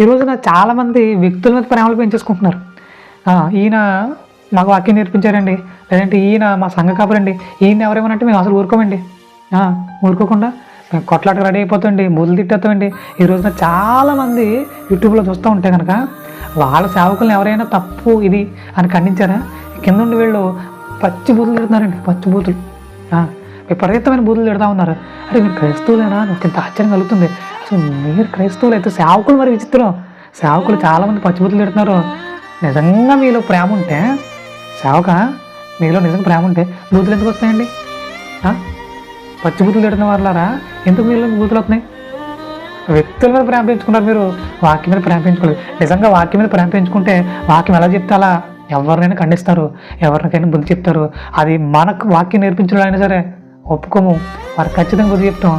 ఈ రోజున చాలామంది వ్యక్తుల మీద ప్రేమలు పెంచేసుకుంటున్నారు. ఈయన మాకు వాక్యం నేర్పించారండి, లేదంటే ఈయన మా సంఘ కాపురండి, ఈయన ఎవరేమనంటే మేము అసలు ఊరుకోమండి. ఊరుకోకుండా మేము కొట్లాటకు రెడీ అయిపోతామండి, బూతులు తిట్టేస్తామండి. ఈ రోజున చాలామంది యూట్యూబ్లో చూస్తూ ఉంటే కనుక వాళ్ళ సేవకులను ఎవరైనా తప్పు ఇది అని ఖండించారా, కింద ఉండి వీళ్ళు పచ్చి బూతులు తిడుతున్నారండి, పచ్చి బూతులు, విపరీతమైన బూతులు తిడుతూ ఉన్నారు. అరే మీరు క్రైస్తవులేనా? నాకు ఇంత ఆశ్చర్యం కలుగుతుంది. అసలు మీరు క్రైస్తవులు అయితే సేవకులు మరి విచిత్రం. సేవకులు చాలామంది పచ్చి బూతులు తిడుతున్నారు. నిజంగా మీలో ప్రేమ ఉంటే సేవక, మీలో నిజంగా ప్రేమ ఉంటే బూతులు ఎందుకు వస్తాయండి? పచ్చి బూతులు తిడుతున్న వాళ్ళారా, ఎందుకు మీలో బూతులు వస్తున్నాయి? వ్యక్తుల మీద ప్రేమ పెంచుకున్నారు, మీరు వాక్యం మీద ప్రేమ పెంచుకోలేదు. నిజంగా వాక్యం మీద ప్రేమ పెంచుకుంటే వాక్యం ఎలా చెప్తే అలా ఎవరినైనా ఖండిస్తారు, ఎవరికైనా బుద్ధి చెప్తారు. అది మనకు వాక్యం నేర్పించడం అయినా సరే ఒప్పుకోము, వారికి ఖచ్చితంగా బుద్ధి చెప్తాం.